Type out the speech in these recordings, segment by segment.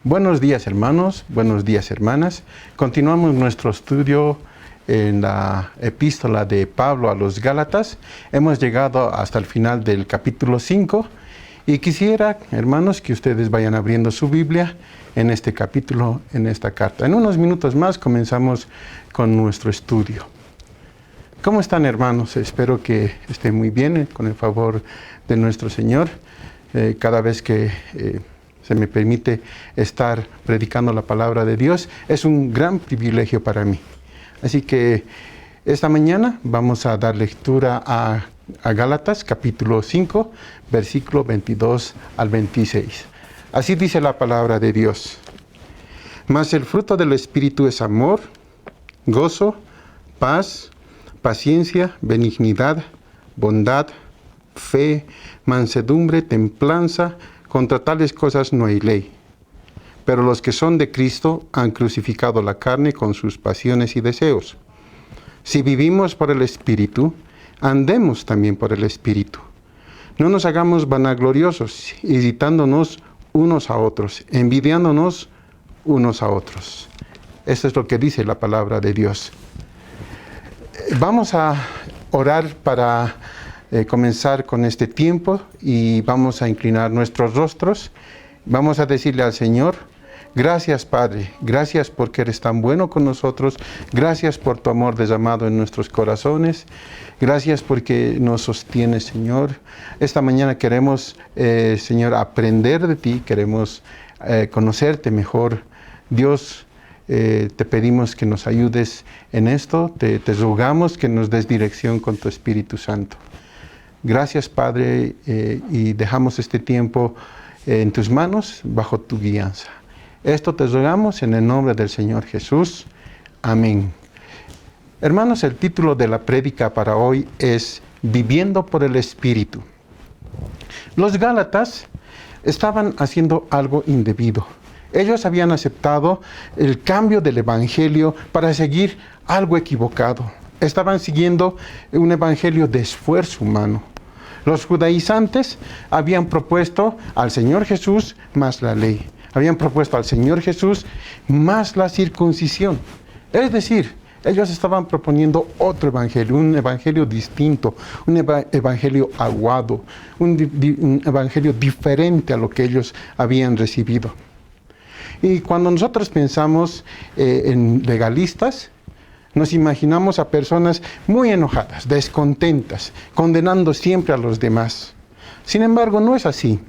Buenos días, hermanos, buenos días, hermanas. Continuamos nuestro estudio en la epístola de Pablo a los Gálatas. Hemos llegado hasta el final del capítulo 5 y quisiera, hermanos, que ustedes vayan abriendo su Biblia en este capítulo, en esta carta. En unos minutos más comenzamos con nuestro estudio. ¿Cómo están, hermanos? Espero que estén muy bien, con el favor de nuestro Señor. Cada vez que se me permite estar predicando la palabra de Dios, es un gran privilegio para mí. Así que esta mañana vamos a dar lectura a Gálatas, capítulo 5, versículo 22 al 26. Así dice la palabra de Dios. Mas el fruto del Espíritu es amor, gozo, paz, paciencia, benignidad, bondad, fe, mansedumbre, templanza. Contra tales cosas no hay ley. Pero los que son de Cristo han crucificado la carne con sus pasiones y deseos. Si vivimos por el Espíritu, andemos también por el Espíritu. No nos hagamos vanagloriosos, irritándonos unos a otros, envidiándonos unos a otros. Esto es lo que dice la palabra de Dios. Vamos a orar para comenzar con este tiempo y vamos a inclinar nuestros rostros. Vamos a decirle al Señor: gracias, Padre, gracias porque eres tan bueno con nosotros, gracias por tu amor derramado en nuestros corazones, gracias porque nos sostienes, Señor. Esta mañana queremos, Señor, aprender de ti, queremos conocerte mejor. Dios, te pedimos que nos ayudes en esto, te rogamos que nos des dirección con tu Espíritu Santo. Gracias, Padre, y dejamos este tiempo en tus manos, bajo tu guianza. Esto te rogamos en el nombre del Señor Jesús. Amén. Hermanos, el título de la prédica para hoy es Viviendo por el Espíritu. Los Gálatas estaban haciendo algo indebido. Ellos habían aceptado el cambio del Evangelio para seguir algo equivocado. Estaban siguiendo un evangelio de esfuerzo humano. Los judaizantes habían propuesto al Señor Jesús más la ley. Habían propuesto al Señor Jesús más la circuncisión. Es decir, ellos estaban proponiendo otro evangelio, un evangelio distinto, un evangelio aguado, un evangelio diferente a lo que ellos habían recibido. Y cuando nosotros pensamos en legalistas, nos imaginamos a personas muy enojadas, descontentas, condenando siempre a los demás. Sin embargo, no es así.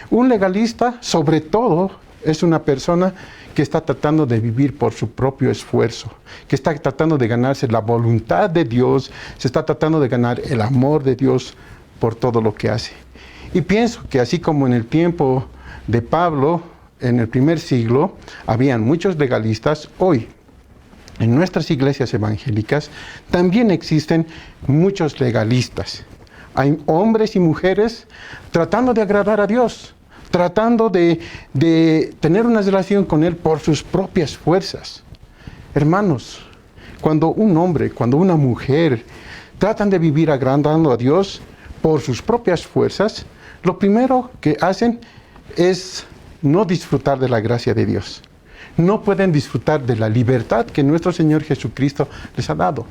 Un legalista, sobre todo, es una persona que está tratando de vivir por su propio esfuerzo, que está tratando de ganarse la voluntad de Dios, se está tratando de ganar el amor de Dios por todo lo que hace. Y pienso que así como en el tiempo de Pablo, en el primer siglo, habían muchos legalistas, hoy, en nuestras iglesias evangélicas también existen muchos legalistas. Hay hombres y mujeres tratando de agradar a Dios, tratando de tener una relación con Él por sus propias fuerzas. Hermanos, cuando un hombre, cuando una mujer tratan de vivir agradando a Dios por sus propias fuerzas, lo primero que hacen es no disfrutar de la gracia de Dios. No pueden disfrutar de la libertad que nuestro Señor Jesucristo les ha dado.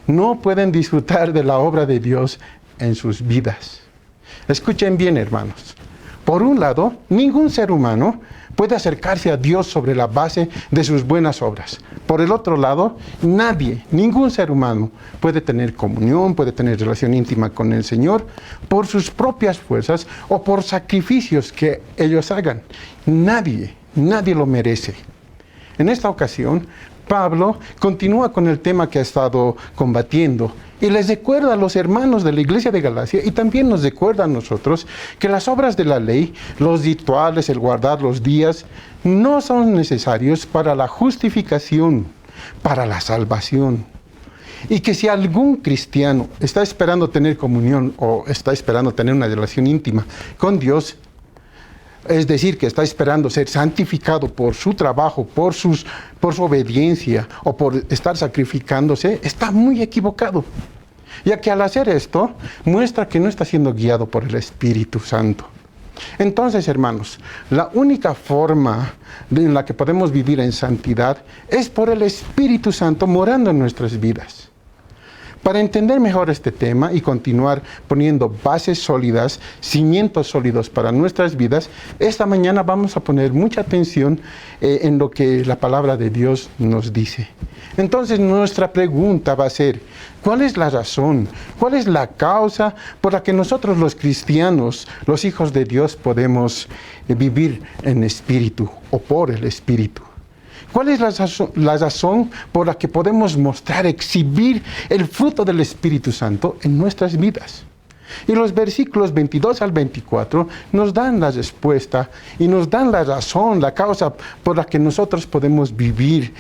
No pueden disfrutar de la obra de Dios en sus vidas. Escuchen bien, hermanos. Por un lado, ningún ser humano puede acercarse a Dios sobre la base de sus buenas obras. Por el otro lado, nadie, ningún ser humano puede tener comunión, puede tener relación íntima con el Señor por sus propias fuerzas o por sacrificios que ellos hagan. Nadie lo merece. En esta ocasión, Pablo continúa con el tema que ha estado combatiendo y les recuerda a los hermanos de la iglesia de Galacia y también nos recuerda a nosotros que las obras de la ley, los rituales, el guardar los días, no son necesarios para la justificación, para la salvación. Y que si algún cristiano está esperando tener comunión o está esperando tener una relación íntima con Dios, es decir, que está esperando ser santificado por su trabajo, por su obediencia o por estar sacrificándose, está muy equivocado. Ya que al hacer esto, muestra que no está siendo guiado por el Espíritu Santo. Entonces, hermanos, la única forma en la que podemos vivir en santidad es por el Espíritu Santo morando en nuestras vidas. Para entender mejor este tema y continuar poniendo bases sólidas, cimientos sólidos para nuestras vidas, esta mañana vamos a poner mucha atención en lo que la palabra de Dios nos dice. Entonces nuestra pregunta va a ser, ¿cuál es la razón? ¿Cuál es la causa por la que nosotros los cristianos, los hijos de Dios, podemos vivir en espíritu o por el Espíritu? ¿Cuál es la razón por la que podemos mostrar, exhibir el fruto del Espíritu Santo en nuestras vidas? Y los versículos 22 al 24 nos dan la respuesta y nos dan la razón, la causa por la que nosotros podemos vivir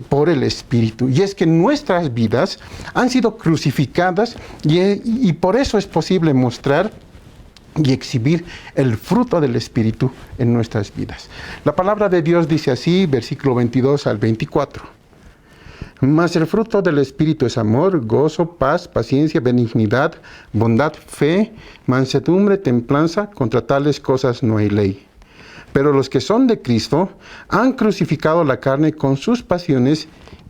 por el Espíritu. Y es que nuestras vidas han sido crucificadas y por eso es posible mostrar y exhibir el fruto del Espíritu en nuestras vidas. La palabra de Dios dice así, versículo 22 al 24. Mas el fruto del Espíritu es amor, gozo, paz, paciencia, benignidad, bondad, fe, mansedumbre, templanza. Contra tales cosas no hay ley. Pero los que son de Cristo han crucificado la carne con sus pasiones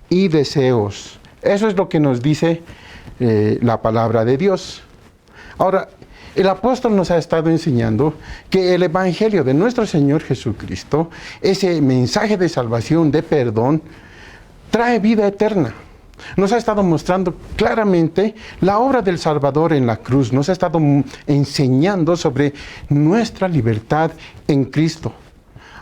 y deseos. Eso es lo que nos dice la palabra de Dios. Ahora, el apóstol nos ha estado enseñando que el evangelio de nuestro Señor Jesucristo, ese mensaje de salvación, de perdón, trae vida eterna. Nos ha estado mostrando claramente la obra del Salvador en la cruz. Nos ha estado enseñando sobre nuestra libertad en Cristo.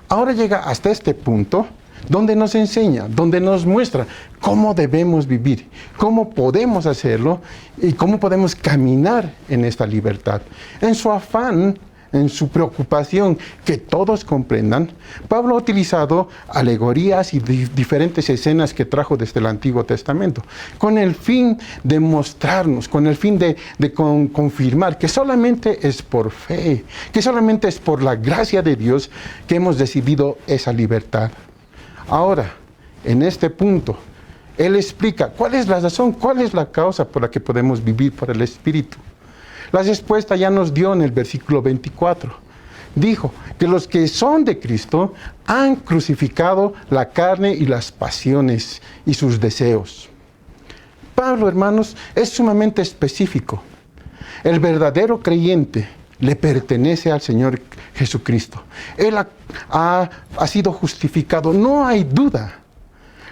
Ahora llega hasta este punto donde nos enseña, donde nos muestra cómo debemos vivir, cómo podemos hacerlo y cómo podemos caminar en esta libertad. En su afán, en su preocupación que todos comprendan, Pablo ha utilizado alegorías y diferentes escenas que trajo desde el Antiguo Testamento, con el fin de mostrarnos, con el fin de confirmar que solamente es por fe, que solamente es por la gracia de Dios que hemos recibido esa libertad. Ahora, en este punto, él explica cuál es la razón, cuál es la causa por la que podemos vivir por el Espíritu. La respuesta ya nos dio en el versículo 24. Dijo que los que son de Cristo han crucificado la carne y las pasiones y sus deseos. Pablo, hermanos, es sumamente específico. El verdadero creyente le pertenece al Señor Jesucristo. Él ha sido justificado, no hay duda.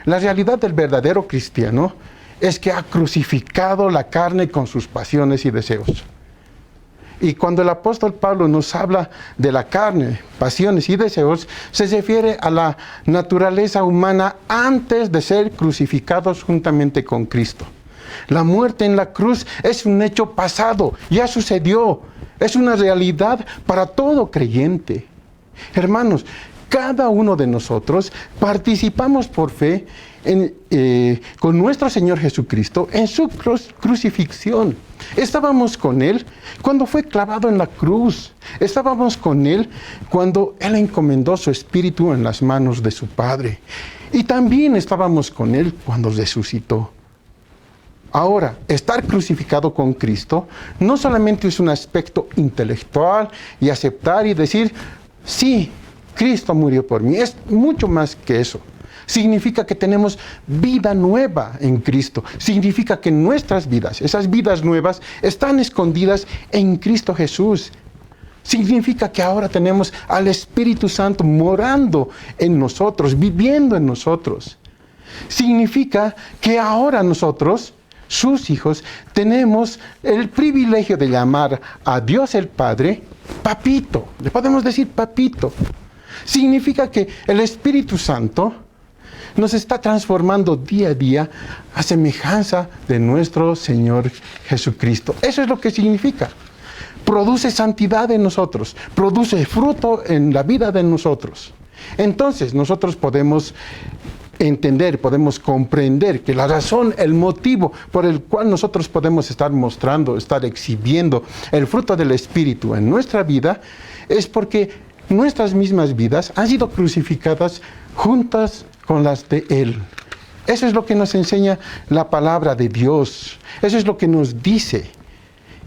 La realidad del verdadero cristiano es que ha crucificado la carne con sus pasiones y deseos. Y cuando el apóstol Pablo nos habla de la carne, pasiones y deseos, se refiere a la naturaleza humana antes de ser crucificados juntamente con Cristo. La muerte en la cruz es un hecho pasado, ya sucedió, es una realidad para todo creyente. Hermanos, cada uno de nosotros participamos por fe con nuestro Señor Jesucristo en su crucifixión. Estábamos con Él cuando fue clavado en la cruz. Estábamos con Él cuando Él encomendó su espíritu en las manos de su Padre. Y también estábamos con Él cuando resucitó. Ahora, estar crucificado con Cristo no solamente es un aspecto intelectual y aceptar y decir, sí, Cristo murió por mí. Es mucho más que eso. Significa que tenemos vida nueva en Cristo. Significa que nuestras vidas, esas vidas nuevas, están escondidas en Cristo Jesús. Significa que ahora tenemos al Espíritu Santo morando en nosotros, viviendo en nosotros. Significa que ahora nosotros, sus hijos, tenemos el privilegio de llamar a Dios el Padre Papito. Le podemos decir Papito. Significa que el Espíritu Santo nos está transformando día a día a semejanza de nuestro Señor Jesucristo. Eso es lo que significa. Produce santidad en nosotros, produce fruto en la vida de nosotros. Entonces nosotros podemos entender, podemos comprender que la razón, el motivo por el cual nosotros podemos estar mostrando, estar exhibiendo el fruto del Espíritu en nuestra vida, es porque nuestras mismas vidas han sido crucificadas juntas con las de Él. Eso es lo que nos enseña la palabra de Dios. Eso es lo que nos dice.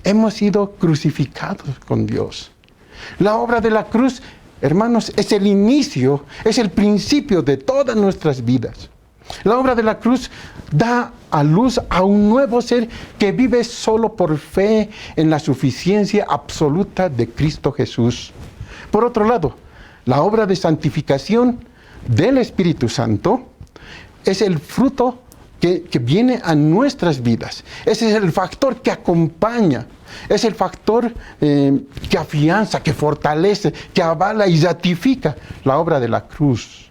Hemos sido crucificados con Dios. La obra de la cruz, hermanos, es el inicio, es el principio de todas nuestras vidas. La obra de la cruz da a luz a un nuevo ser que vive solo por fe en la suficiencia absoluta de Cristo Jesús. Por otro lado, la obra de santificación del Espíritu Santo es el fruto que viene a nuestras vidas. Ese es el factor que acompaña, es el factor que afianza, que fortalece, que avala y ratifica la obra de la cruz.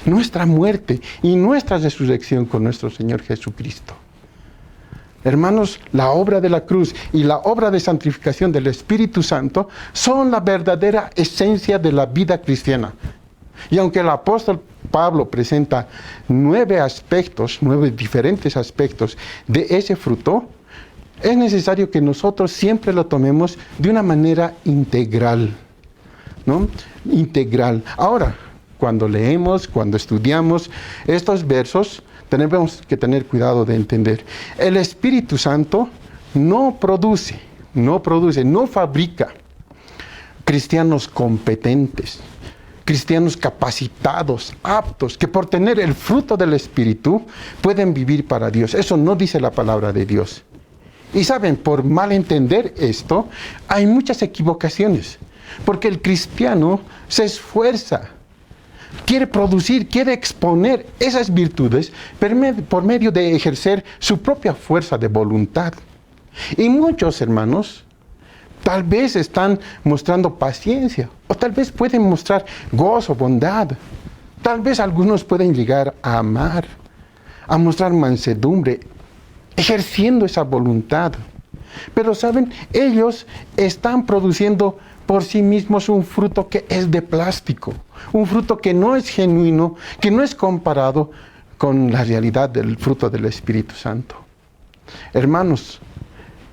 Nuestra muerte y nuestra resurrección con nuestro Señor Jesucristo. Hermanos, la obra de la cruz y la obra de santificación del Espíritu Santo son la verdadera esencia de la vida cristiana. Y aunque el apóstol Pablo presenta 9 diferentes aspectos de ese fruto, es necesario que nosotros siempre lo tomemos de una manera integral, ¿no? Integral. Ahora, cuando leemos, cuando estudiamos estos versos, tenemos que tener cuidado de entender. El Espíritu Santo no fabrica cristianos competentes, cristianos capacitados, aptos, que por tener el fruto del Espíritu pueden vivir para Dios. Eso no dice la palabra de Dios. Y saben, por mal entender esto, hay muchas equivocaciones, porque el cristiano se esfuerza, quiere producir, quiere exponer esas virtudes por medio de ejercer su propia fuerza de voluntad. Y muchos hermanos tal vez están mostrando paciencia, o tal vez pueden mostrar gozo, bondad. Tal vez algunos pueden llegar a amar, a mostrar mansedumbre, ejerciendo esa voluntad. Pero saben, ellos están produciendo por sí mismos un fruto que es de plástico, un fruto que no es genuino, que no es comparado con la realidad del fruto del Espíritu Santo. Hermanos,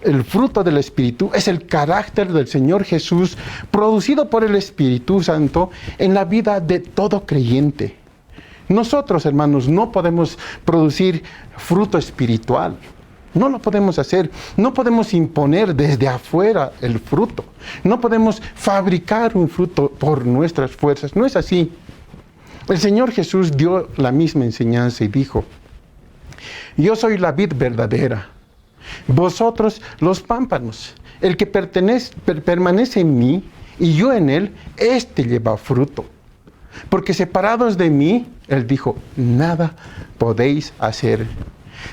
el fruto del Espíritu es el carácter del Señor Jesús producido por el Espíritu Santo en la vida de todo creyente. Nosotros, hermanos, no podemos producir fruto espiritual. No lo podemos hacer, no podemos imponer desde afuera el fruto, no podemos fabricar un fruto por nuestras fuerzas, no es así. El Señor Jesús dio la misma enseñanza y dijo: yo soy la vid verdadera, vosotros los pámpanos, el que permanece en mí y yo en él, éste lleva fruto. Porque separados de mí, él dijo, nada podéis hacer.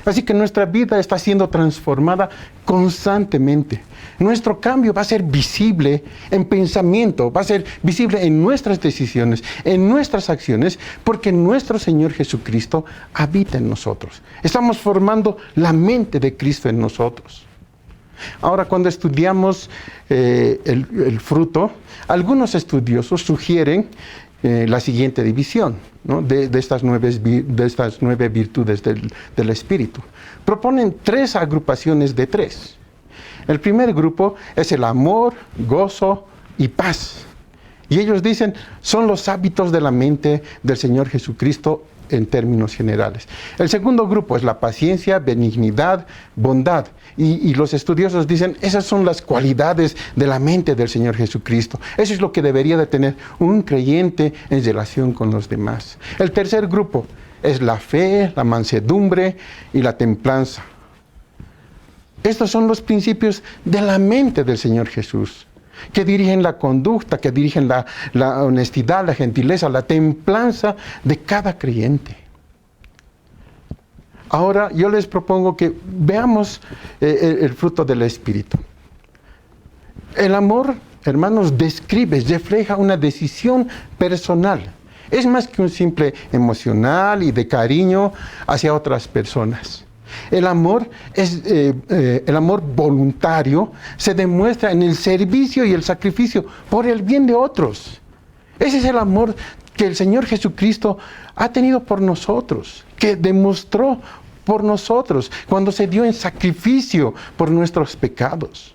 Así que nuestra vida está siendo transformada constantemente. Nuestro cambio va a ser visible en pensamiento, va a ser visible en nuestras decisiones, en nuestras acciones, porque nuestro Señor Jesucristo habita en nosotros. Estamos formando la mente de Cristo en nosotros. Ahora, cuando estudiamos el fruto, algunos estudiosos sugieren la siguiente división, ¿no? de estas 9 virtudes del Espíritu. Proponen 3 agrupaciones de 3. El primer grupo es el amor, gozo y paz. Y ellos dicen, son los hábitos de la mente del Señor Jesucristo en términos generales. El segundo grupo es la paciencia, benignidad, bondad. Y los estudiosos dicen, esas son las cualidades de la mente del Señor Jesucristo. Eso es lo que debería de tener un creyente en relación con los demás. El tercer grupo es la fe, la mansedumbre y la templanza. Estos son los principios de la mente del Señor Jesús, que dirigen la conducta, que dirigen la honestidad, la gentileza, la templanza de cada creyente. Ahora yo les propongo que veamos el fruto del Espíritu. El amor, hermanos, refleja una decisión personal. Es más que un simple emocional y de cariño hacia otras personas. El amor voluntario se demuestra en el servicio y el sacrificio por el bien de otros. Ese es el amor que el Señor Jesucristo ha tenido por nosotros, que demostró por nosotros cuando se dio en sacrificio por nuestros pecados.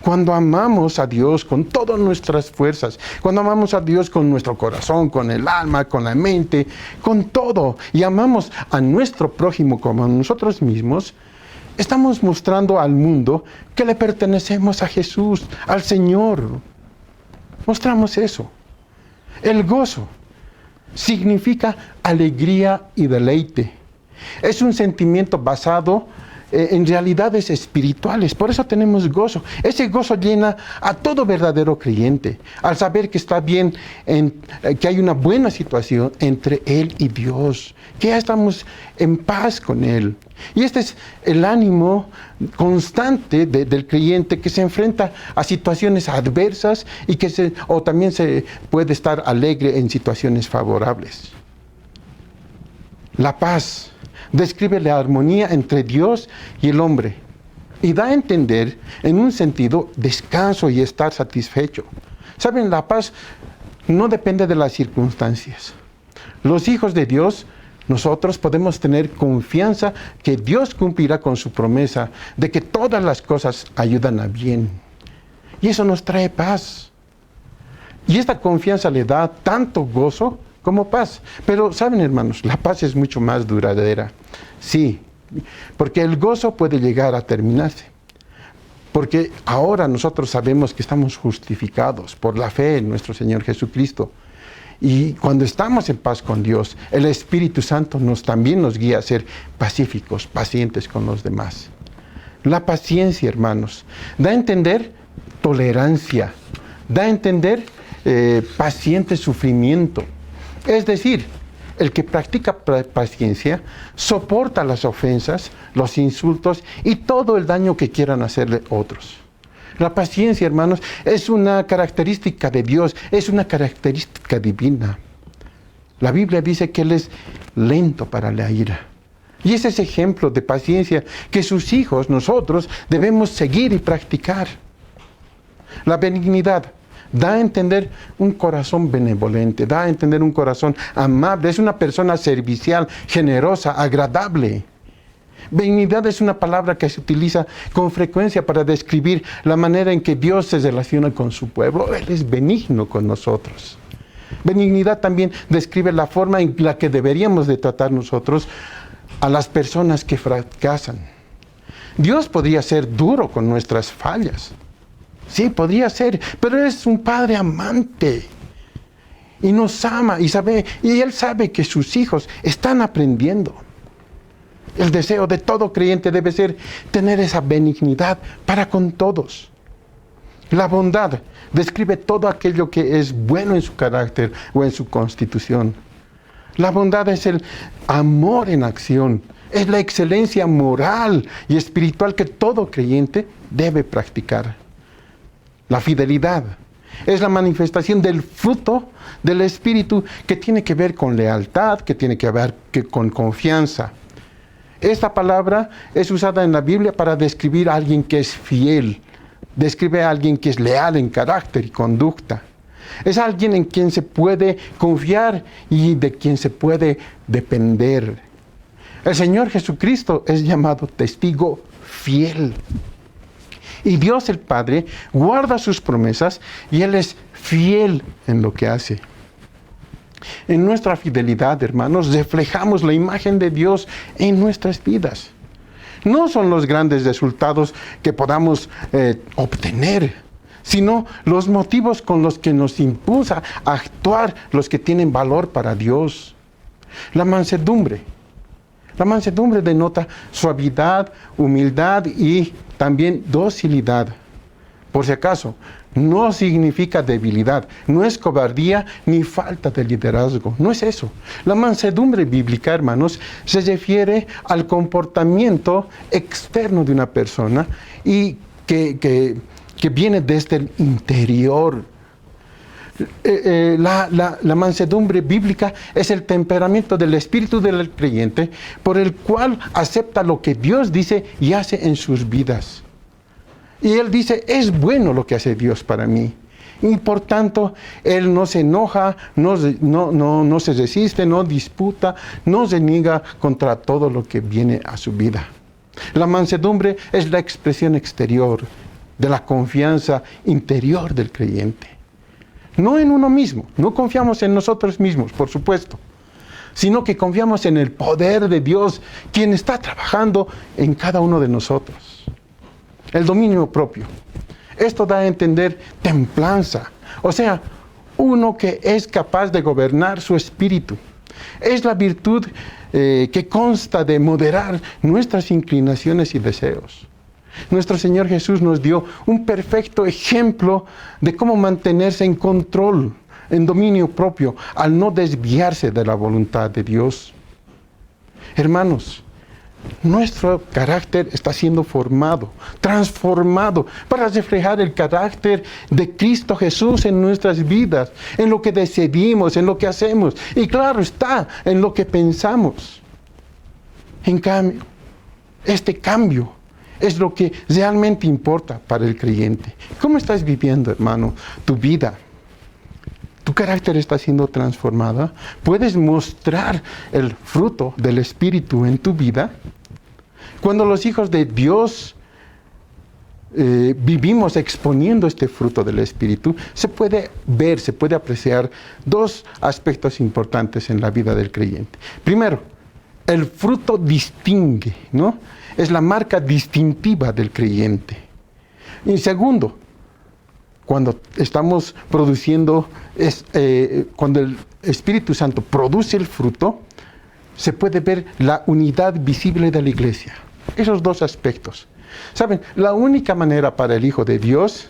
Cuando amamos a Dios con todas nuestras fuerzas, cuando amamos a Dios con nuestro corazón, con el alma, con la mente, con todo, y amamos a nuestro prójimo como a nosotros mismos, estamos mostrando al mundo que le pertenecemos a Jesús, al Señor. mostramos eso. El gozo significa alegría y deleite. Es un sentimiento basado en realidades espirituales. Por eso tenemos gozo. Ese gozo llena a todo verdadero creyente al saber que está bien, que hay una buena situación entre Él y Dios, que ya estamos en paz con Él. Y este es el ánimo constante del creyente que se enfrenta a situaciones adversas y o también se puede estar alegre en situaciones favorables. La paz describe la armonía entre Dios y el hombre y da a entender, en un sentido, descanso y estar satisfecho. ¿Saben? La paz no depende de las circunstancias. Los hijos de Dios, nosotros podemos tener confianza que Dios cumplirá con su promesa de que todas las cosas ayudan a bien. Y eso nos trae paz. Y esta confianza le da tanto gozo como paz. Pero, ¿saben, hermanos? La paz es mucho más duradera. Sí, porque el gozo puede llegar a terminarse. Porque ahora nosotros sabemos que estamos justificados por la fe en nuestro Señor Jesucristo. Y cuando estamos en paz con Dios, el Espíritu Santo también nos guía a ser pacíficos, pacientes con los demás. La paciencia, hermanos, da a entender tolerancia, da a entender paciente sufrimiento. Es decir, el que practica paciencia soporta las ofensas, los insultos y todo el daño que quieran hacerle otros. La paciencia, hermanos, es una característica de Dios, es una característica divina. La Biblia dice que Él es lento para la ira. Y ese es ejemplo de paciencia que sus hijos, nosotros, debemos seguir y practicar. La benignidad da a entender un corazón benevolente, da a entender un corazón amable, es una persona servicial, generosa, agradable. Benignidad es una palabra que se utiliza con frecuencia para describir la manera en que Dios se relaciona con su pueblo. Él es benigno con nosotros. Benignidad también describe la forma en la que deberíamos de tratar nosotros a las personas que fracasan. Dios podría ser duro con nuestras fallas. Sí, podría ser, pero es un Padre amante y nos ama y Él sabe que sus hijos están aprendiendo. El deseo de todo creyente debe ser tener esa benignidad para con todos. La bondad describe todo aquello que es bueno en su carácter o en su constitución. La bondad es el amor en acción, es la excelencia moral y espiritual que todo creyente debe practicar. La fidelidad es la manifestación del fruto del Espíritu que tiene que ver con lealtad, que tiene que ver con confianza. Esta palabra es usada en la Biblia para describir a alguien que es fiel, describe a alguien que es leal en carácter y conducta. Es alguien en quien se puede confiar y de quien se puede depender. El Señor Jesucristo es llamado testigo fiel. Y Dios el Padre guarda sus promesas y Él es fiel en lo que hace. En nuestra fidelidad, hermanos, reflejamos la imagen de Dios en nuestras vidas. No son los grandes resultados que podamos obtener, sino los motivos con los que nos impulsa a actuar los que tienen valor para Dios. La mansedumbre denota suavidad, humildad y también docilidad. Por si acaso, no significa debilidad, no es cobardía ni falta de liderazgo, no es eso. La mansedumbre bíblica, hermanos, se refiere al comportamiento externo de una persona y que viene desde el interior. La mansedumbre bíblica es el temperamento del espíritu del creyente por el cual acepta lo que Dios dice y hace en sus vidas. Y él dice, es bueno lo que hace Dios para mí. Y por tanto, él no se enoja, no se resiste, no disputa, no se niega contra todo lo que viene a su vida. La mansedumbre es la expresión exterior de la confianza interior del creyente. No en uno mismo, no confiamos en nosotros mismos, por supuesto, sino que confiamos en el poder de Dios, quien está trabajando en cada uno de nosotros. El dominio propio. Esto da a entender templanza, O sea, uno que es capaz de gobernar su espíritu. Es la virtud que consta de moderar nuestras inclinaciones y deseos. Nuestro Señor Jesús nos dio un perfecto ejemplo de cómo mantenerse en control, en dominio propio, al no desviarse de la voluntad de Dios. Hermanos, nuestro carácter está siendo formado, transformado, para reflejar el carácter de Cristo Jesús en nuestras vidas, en lo que decidimos, en lo que hacemos, y claro está, en lo que pensamos. En cambio, este cambio es lo que realmente importa para el creyente. ¿Cómo estás viviendo, hermano, tu vida? ¿Tu carácter está siendo transformado? ¿Puedes mostrar el fruto del Espíritu en tu vida? Cuando los hijos de Dios vivimos exponiendo este fruto del Espíritu, se puede ver, se puede apreciar dos aspectos importantes en la vida del creyente. Primero, el fruto distingue, ¿no? Es la marca distintiva del creyente. Y segundo, cuando estamos produciendo, cuando el Espíritu Santo produce el fruto, se puede ver la unidad visible de la iglesia. Esos dos aspectos. ¿Saben? La única manera para el Hijo de Dios,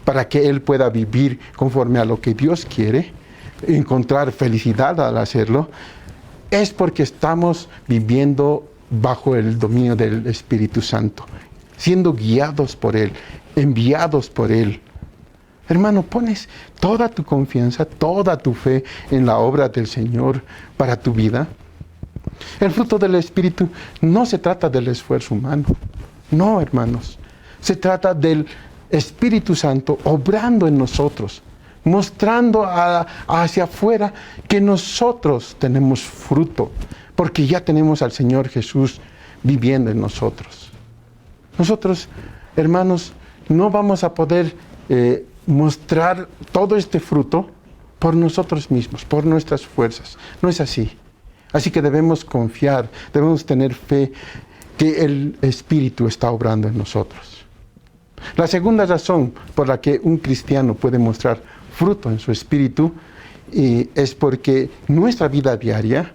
para que Él pueda vivir conforme a lo que Dios quiere, encontrar felicidad al hacerlo, es porque estamos viviendo bajo el dominio del Espíritu Santo, siendo guiados por Él, enviados por Él. Hermano, pones toda tu confianza, toda tu fe en la obra del Señor para tu vida. El fruto del Espíritu no se trata del esfuerzo humano. No, hermanos. Se trata del Espíritu Santo obrando en nosotros, mostrando hacia afuera que nosotros tenemos fruto, porque ya tenemos al Señor Jesús viviendo en nosotros. Nosotros, hermanos, no vamos a poder mostrar todo este fruto por nosotros mismos, por nuestras fuerzas. No es así. Así que debemos confiar, debemos tener fe que el Espíritu está obrando en nosotros. La segunda razón por la que un cristiano puede mostrar fruto en su espíritu es porque nuestra vida diaria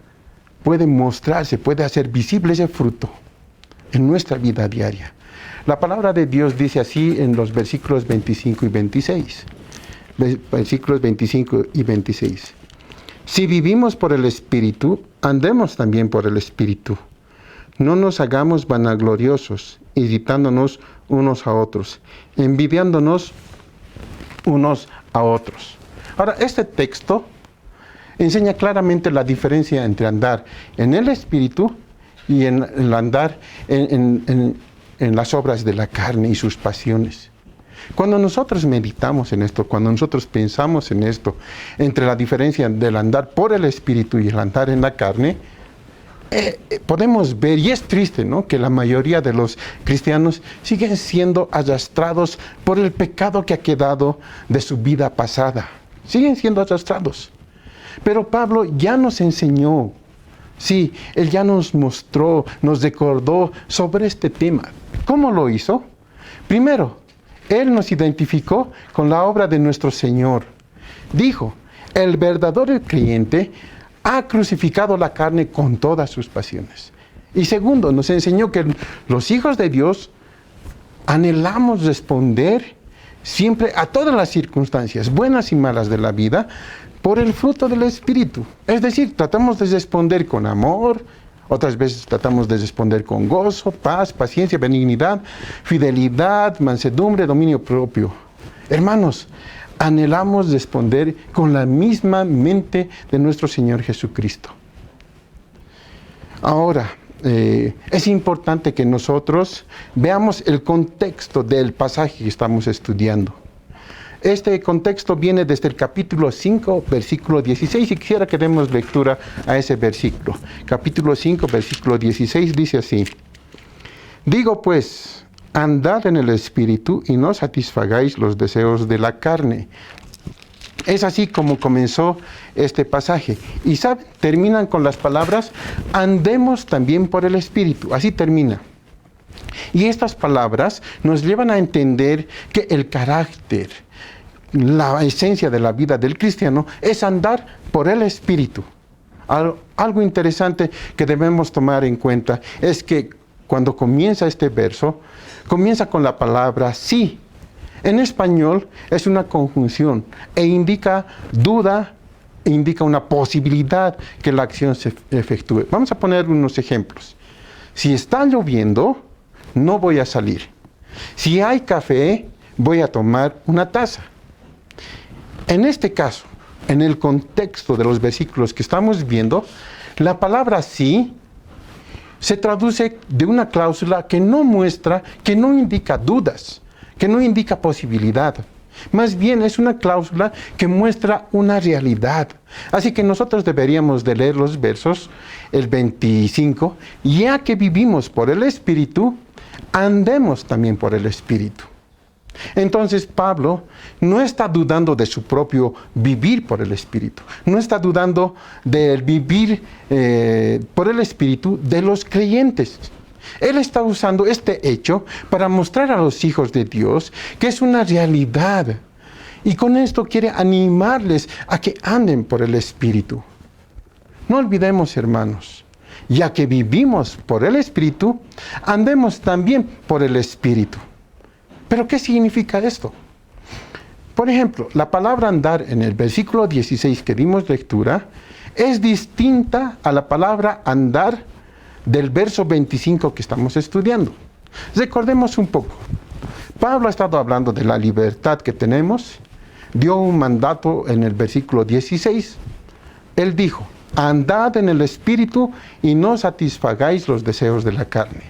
puede mostrarse, puede hacer visible ese fruto en nuestra vida diaria. La palabra de Dios dice así en los versículos 25 y 26. Versículos 25 y 26. Si vivimos por el Espíritu, andemos también por el Espíritu. No nos hagamos vanagloriosos, irritándonos unos a otros, envidiándonos unos a otros. Ahora, este texto enseña claramente la diferencia entre andar en el Espíritu y en el andar en las obras de la carne y sus pasiones. Cuando nosotros meditamos en esto, cuando nosotros pensamos en esto, entre la diferencia del andar por el Espíritu y el andar en la carne, podemos ver, y es triste, ¿no?, que la mayoría de los cristianos siguen siendo arrastrados por el pecado que ha quedado de su vida pasada. Siguen siendo arrastrados. Pero Pablo ya nos enseñó, sí, él ya nos mostró, nos recordó sobre este tema. ¿Cómo lo hizo? Primero, él nos identificó con la obra de nuestro Señor. Dijo, el verdadero creyente ha crucificado la carne con todas sus pasiones. Y segundo, nos enseñó que los hijos de Dios anhelamos responder siempre a todas las circunstancias, buenas y malas de la vida, por el fruto del Espíritu. Es decir, tratamos de responder con amor, otras veces tratamos de responder con gozo, paz, paciencia, benignidad, fidelidad, mansedumbre, dominio propio. Hermanos, anhelamos responder con la misma mente de nuestro Señor Jesucristo. Ahora, es importante que nosotros veamos el contexto del pasaje que estamos estudiando. Este contexto viene desde el capítulo 5, versículo 16, y quisiera que demos lectura a ese versículo. Capítulo 5, versículo 16 dice así: Digo pues, andad en el Espíritu y no satisfagáis los deseos de la carne. Es así como comenzó este pasaje. Y ¿saben? Terminan con las palabras, andemos también por el Espíritu. Así termina. Y estas palabras nos llevan a entender que el carácter la esencia de la vida del cristiano es andar por el Espíritu. Algo interesante que debemos tomar en cuenta es que cuando comienza este verso, comienza con la palabra sí. En español es una conjunción e indica duda, indica una posibilidad que la acción se efectúe. Vamos a poner unos ejemplos. Si está lloviendo, no voy a salir. Si hay café, voy a tomar una taza. En este caso, en el contexto de los versículos que estamos viendo, la palabra sí se traduce de una cláusula que no muestra, que no indica dudas, que no indica posibilidad. Más bien es una cláusula que muestra una realidad. Así que nosotros deberíamos de leer los versos, el 25, ya que vivimos por el Espíritu, andemos también por el Espíritu. Entonces Pablo no está dudando de su propio vivir por el Espíritu, no está dudando del vivir por el Espíritu de los creyentes. Él está usando este hecho para mostrar a los hijos de Dios que es una realidad. Y con esto quiere animarles a que anden por el Espíritu. No olvidemos, hermanos, ya que vivimos por el Espíritu, andemos también por el Espíritu. ¿Pero qué significa esto? Por ejemplo, la palabra andar en el versículo 16 que dimos lectura es distinta a la palabra andar del verso 25 que estamos estudiando. Recordemos un poco. Pablo ha estado hablando de la libertad que tenemos, dio un mandato en el versículo 16. Él dijo, andad en el Espíritu y no satisfagáis los deseos de la carne.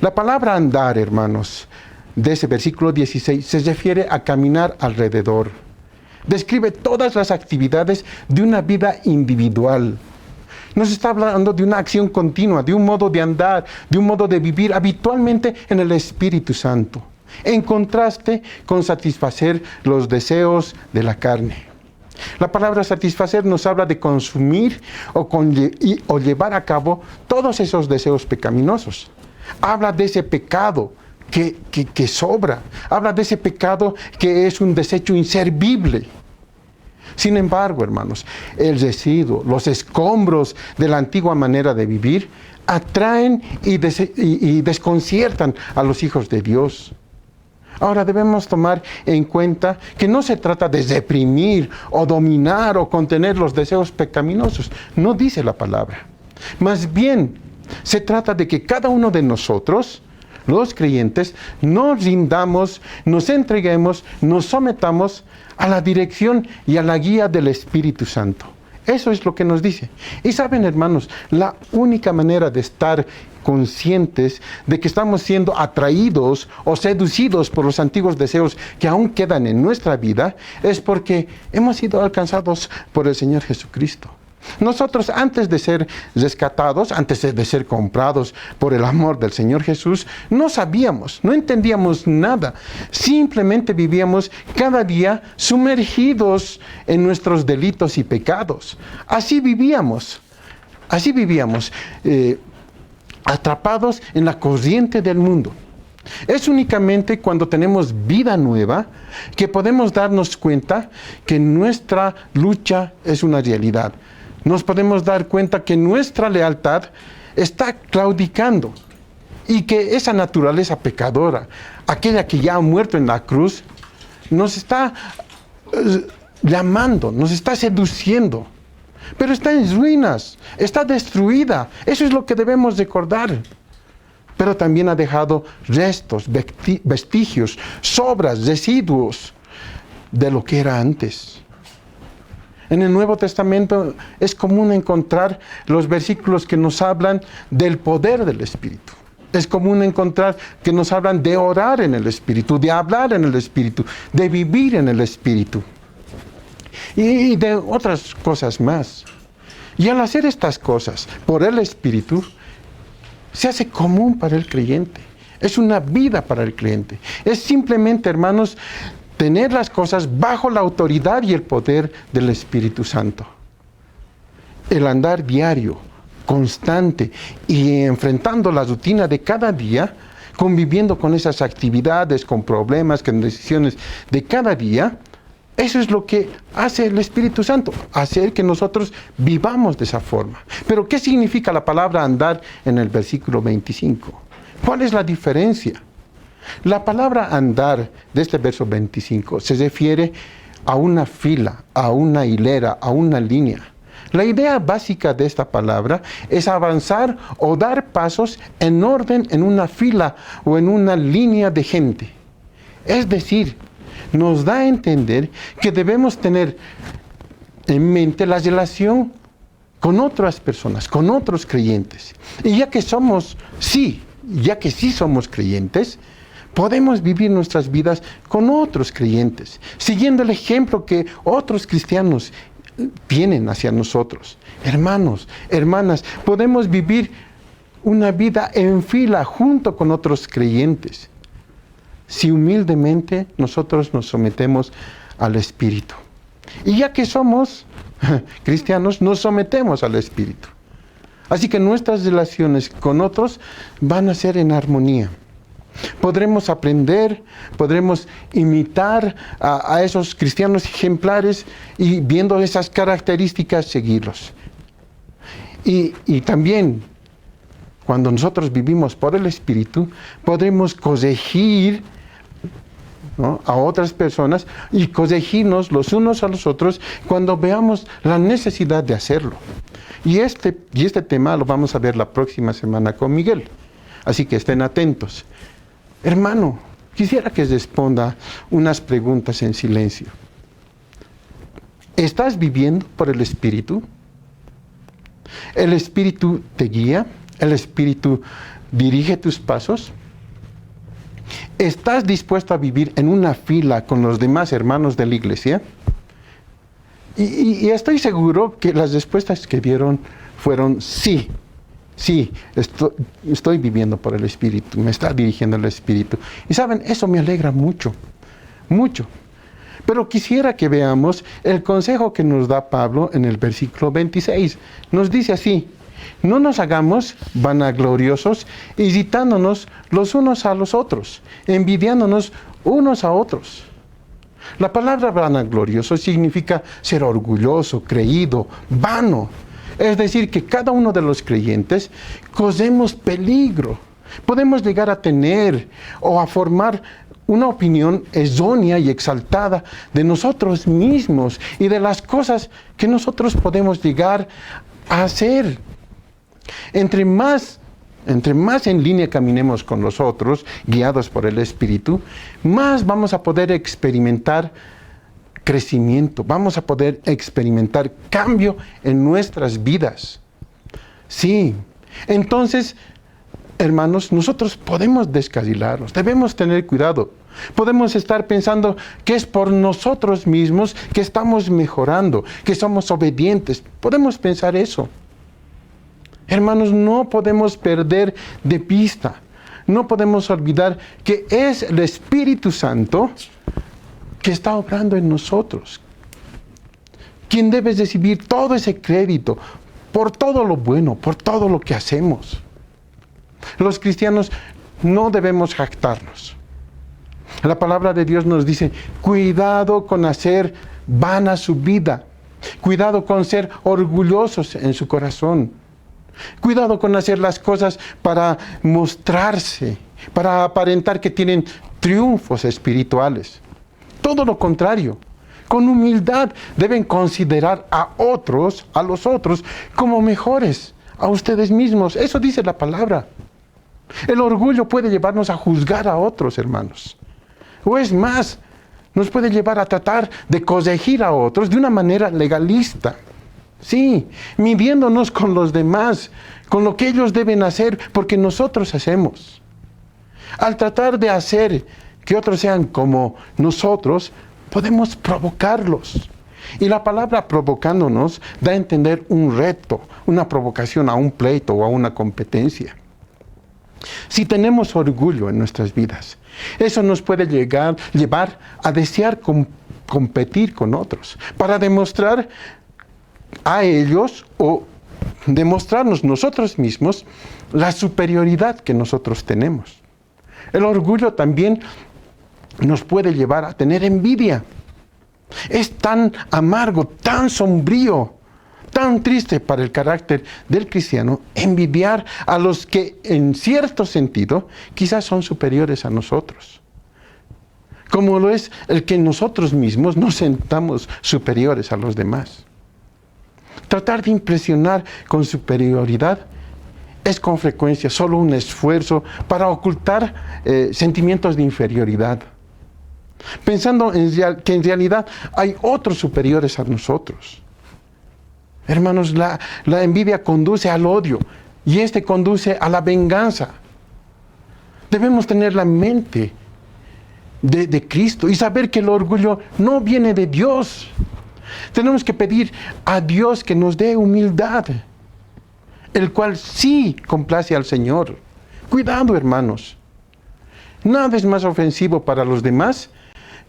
La palabra andar, hermanos, de ese versículo 16 se refiere a caminar alrededor. Describe todas las actividades de una vida individual. Nos está hablando de una acción continua, de un modo de andar, de un modo de vivir habitualmente en el Espíritu Santo, en contraste con satisfacer los deseos de la carne. La palabra satisfacer nos habla de consumir o llevar a cabo todos esos deseos pecaminosos. Habla de ese pecado que sobra. Habla de ese pecado que es un desecho inservible. Sin embargo, hermanos, el residuo, los escombros de la antigua manera de vivir atraen y desconciertan a los hijos de Dios. Ahora debemos tomar en cuenta que no se trata de reprimir o dominar o contener los deseos pecaminosos. No dice la palabra. Más bien, se trata de que cada uno de nosotros, los creyentes, nos rindamos, nos entreguemos, nos sometamos a la dirección y a la guía del Espíritu Santo. Eso es lo que nos dice. Y saben, hermanos, la única manera de estar conscientes de que estamos siendo atraídos o seducidos por los antiguos deseos que aún quedan en nuestra vida es porque hemos sido alcanzados por el Señor Jesucristo. Nosotros, antes de ser rescatados, antes de ser comprados por el amor del Señor Jesús, no sabíamos, no entendíamos nada. Simplemente vivíamos cada día sumergidos en nuestros delitos y pecados. Así vivíamos, atrapados en la corriente del mundo. Es únicamente cuando tenemos vida nueva que podemos darnos cuenta que nuestra lucha es una realidad. Nos podemos dar cuenta que nuestra lealtad está claudicando y que esa naturaleza pecadora, aquella que ya ha muerto en la cruz, nos está llamando, nos está seduciendo. Pero está en ruinas, está destruida. Eso es lo que debemos recordar. Pero también ha dejado restos, vestigios, sobras, residuos de lo que era antes. En el Nuevo Testamento es común encontrar los versículos que nos hablan del poder del Espíritu. Es común encontrar que nos hablan de orar en el Espíritu, de hablar en el Espíritu, de vivir en el Espíritu. Y de otras cosas más. Y al hacer estas cosas por el Espíritu, se hace común para el creyente. Es una vida para el creyente. Es simplemente, hermanos, tener las cosas bajo la autoridad y el poder del Espíritu Santo. El andar diario, constante y enfrentando la rutina de cada día conviviendo con esas actividades, con problemas, con decisiones de cada día, eso es lo que hace el Espíritu Santo, hacer que nosotros vivamos de esa forma. Pero ¿qué significa la palabra andar en el versículo 25? ¿Cuál es la diferencia? La palabra andar de este verso 25 se refiere a una fila, a una hilera, a una línea. La idea básica de esta palabra es avanzar o dar pasos en orden en una fila o en una línea de gente. Es decir, nos da a entender que debemos tener en mente la relación con otras personas, con otros creyentes. Y ya que sí somos creyentes, podemos vivir nuestras vidas con otros creyentes, siguiendo el ejemplo que otros cristianos tienen hacia nosotros. Hermanos, hermanas, podemos vivir una vida en fila junto con otros creyentes, si humildemente nosotros nos sometemos al Espíritu. Y ya que somos cristianos, nos sometemos al Espíritu. Así que nuestras relaciones con otros van a ser en armonía. Podremos aprender, podremos imitar a esos cristianos ejemplares y viendo esas características seguirlos. Y también, cuando nosotros vivimos por el Espíritu, podremos corregir, ¿no?, a otras personas y corregirnos los unos a los otros cuando veamos la necesidad de hacerlo. Y este tema lo vamos a ver la próxima semana con Miguel. Así que estén atentos. Hermano, quisiera que responda unas preguntas en silencio. ¿Estás viviendo por el Espíritu? ¿El Espíritu te guía? ¿El Espíritu dirige tus pasos? ¿Estás dispuesto a vivir en una fila con los demás hermanos de la iglesia? Y estoy seguro que las respuestas que dieron fueron sí. Sí, estoy viviendo por el Espíritu, me está dirigiendo el Espíritu. Y saben, eso me alegra mucho, mucho. Pero quisiera que veamos el consejo que nos da Pablo en el versículo 26. Nos dice así: no nos hagamos vanagloriosos, irritándonos los unos a los otros, envidiándonos unos a otros. La palabra vanaglorioso significa ser orgulloso, creído, vano. Es decir, que cada uno de los creyentes corremos peligro. Podemos llegar a tener o a formar una opinión errónea y exaltada de nosotros mismos y de las cosas que nosotros podemos llegar a hacer. Entre más en línea caminemos con los otros, guiados por el Espíritu, más vamos a poder experimentar crecimiento, vamos a poder experimentar cambio en nuestras vidas. Sí, entonces, hermanos, nosotros podemos descarrilarnos, debemos tener cuidado. Podemos estar pensando que es por nosotros mismos que estamos mejorando, que somos obedientes. Podemos pensar eso. Hermanos, no podemos perder de vista, no podemos olvidar que es el Espíritu Santo que está obrando en nosotros, quien debe recibir todo ese crédito por todo lo bueno, por todo lo que hacemos. Los cristianos no debemos jactarnos. La palabra de Dios nos dice: cuidado con hacer vana su vida, cuidado con ser orgullosos en su corazón, cuidado con hacer las cosas para mostrarse, para aparentar que tienen triunfos espirituales. Todo lo contrario, con humildad deben considerar a los otros, como mejores a ustedes mismos. Eso dice la palabra. El orgullo puede llevarnos a juzgar a otros, hermanos. O es más, nos puede llevar a tratar de corregir a otros de una manera legalista. Sí, midiéndonos con los demás, con lo que ellos deben hacer, porque nosotros hacemos. Al tratar de hacer que otros sean como nosotros, podemos provocarlos. Y la palabra provocándonos da a entender un reto, una provocación a un pleito o a una competencia. Si tenemos orgullo en nuestras vidas, eso nos puede llevar a desear competir con otros, para demostrar a ellos o demostrarnos nosotros mismos la superioridad que nosotros tenemos. El orgullo también nos puede llevar a tener envidia. Es tan amargo, tan sombrío, tan triste para el carácter del cristiano envidiar a los que en cierto sentido quizás son superiores a nosotros. Como lo es el que nosotros mismos nos sentamos superiores a los demás. Tratar de impresionar con superioridad es con frecuencia solo un esfuerzo para ocultar sentimientos de inferioridad. Pensando que en realidad hay otros superiores a nosotros. Hermanos, la envidia conduce al odio y este conduce a la venganza. Debemos tener la mente de Cristo y saber que el orgullo no viene de Dios. Tenemos que pedir a Dios que nos dé humildad, el cual sí complace al Señor. Cuidado, hermanos. Nada es más ofensivo para los demás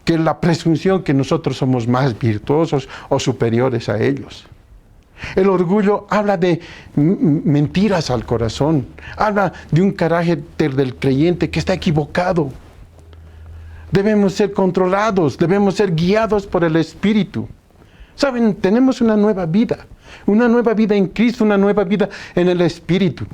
que la presunción que nosotros somos más virtuosos o superiores a ellos. El orgullo habla de mentiras al corazón, habla de un carácter del creyente que está equivocado. Debemos ser controlados, debemos ser guiados por el Espíritu. Saben, tenemos una nueva vida en Cristo, una nueva vida en el Espíritu.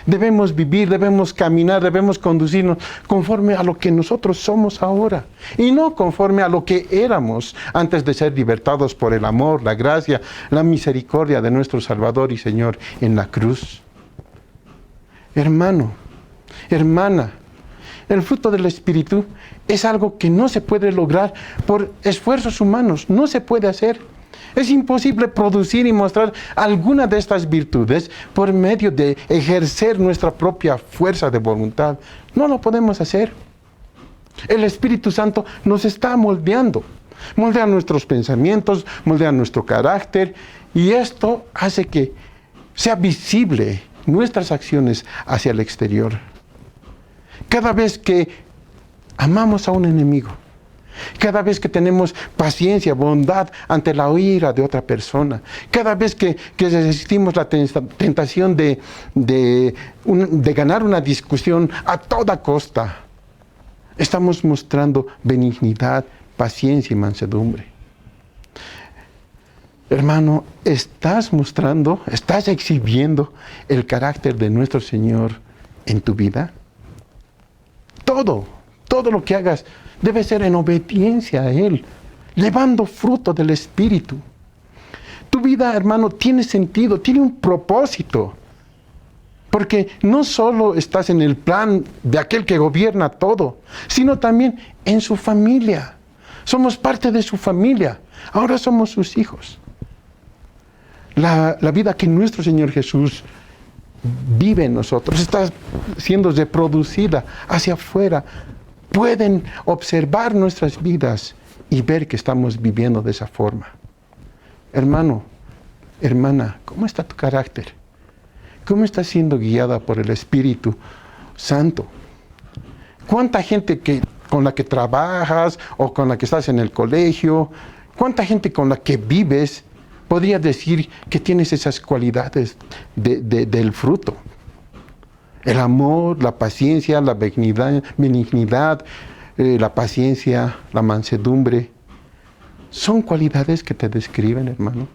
Debemos vivir, debemos caminar, debemos conducirnos conforme a lo que nosotros somos ahora y no conforme a lo que éramos antes de ser libertados por el amor, la gracia, la misericordia de nuestro Salvador y Señor en la cruz. Hermano, hermana, el fruto del Espíritu es algo que no se puede lograr por esfuerzos humanos, no se puede hacer. Es imposible producir y mostrar alguna de estas virtudes por medio de ejercer nuestra propia fuerza de voluntad. No lo podemos hacer. El Espíritu Santo nos está moldeando. Moldea nuestros pensamientos, moldea nuestro carácter y esto hace que sea visible nuestras acciones hacia el exterior. Cada vez que amamos a un enemigo, cada vez que tenemos paciencia, bondad ante la ira de otra persona, cada vez que resistimos la tentación de ganar una discusión a toda costa, estamos mostrando benignidad, paciencia y mansedumbre. Hermano, estás exhibiendo el carácter de nuestro Señor en tu vida. Todo lo que hagas debe ser en obediencia a Él, llevando fruto del Espíritu. Tu vida, hermano, tiene sentido, tiene un propósito. Porque no solo estás en el plan de aquel que gobierna todo, sino también en su familia. Somos parte de su familia. Ahora somos sus hijos. La vida que nuestro Señor Jesús vive en nosotros está siendo reproducida hacia afuera. Pueden observar nuestras vidas y ver que estamos viviendo de esa forma. Hermano, hermana, ¿cómo está tu carácter? ¿Cómo estás siendo guiada por el Espíritu Santo? ¿Cuánta gente con la que trabajas o con la que estás en el colegio, cuánta gente con la que vives podría decir que tienes esas cualidades del fruto? El amor, la paciencia, la benignidad, la paciencia, la mansedumbre, son cualidades que te describen, hermano.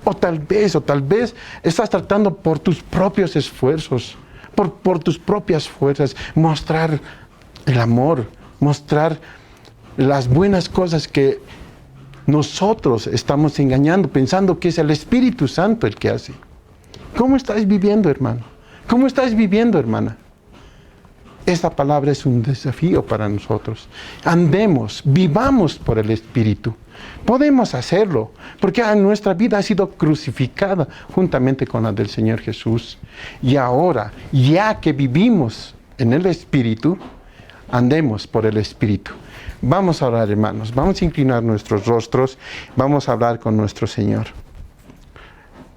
O tal vez estás tratando por tus propios esfuerzos, por tus propias fuerzas, mostrar el amor, mostrar las buenas cosas que nosotros estamos engañando, pensando que es el Espíritu Santo el que hace. ¿Cómo estás viviendo, hermano? ¿Cómo estás viviendo, hermana? Esta palabra es un desafío para nosotros. Andemos, vivamos por el Espíritu. Podemos hacerlo, porque nuestra vida ha sido crucificada juntamente con la del Señor Jesús. Y ahora, ya que vivimos en el Espíritu, andemos por el Espíritu. Vamos a orar, hermanos. Vamos a inclinar nuestros rostros. Vamos a hablar con nuestro Señor.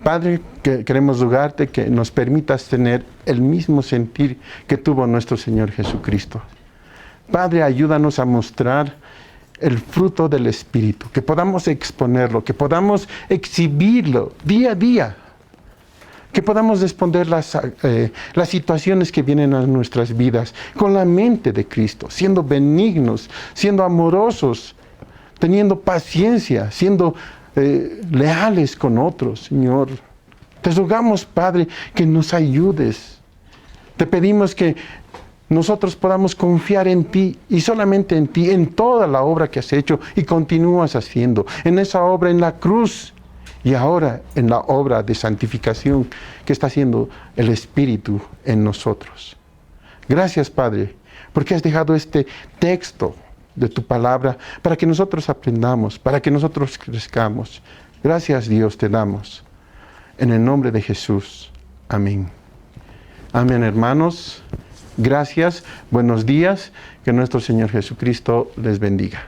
Padre, queremos rogarte que nos permitas tener el mismo sentir que tuvo nuestro Señor Jesucristo. Padre, ayúdanos a mostrar el fruto del Espíritu, que podamos exponerlo, que podamos exhibirlo día a día, que podamos responder las situaciones que vienen a nuestras vidas con la mente de Cristo, siendo benignos, siendo amorosos, teniendo paciencia, siendo leales con otros, Señor. Te rogamos, Padre, que nos ayudes. Te pedimos que nosotros podamos confiar en ti y solamente en ti, en toda la obra que has hecho y continúas haciendo, en esa obra en la cruz y ahora en la obra de santificación que está haciendo el Espíritu en nosotros. Gracias, Padre, porque has dejado este texto de tu palabra para que nosotros aprendamos, para que nosotros crezcamos. Gracias, Dios, te damos. En el nombre de Jesús. Amén. Amén, hermanos. Gracias. Buenos días. Que nuestro Señor Jesucristo les bendiga.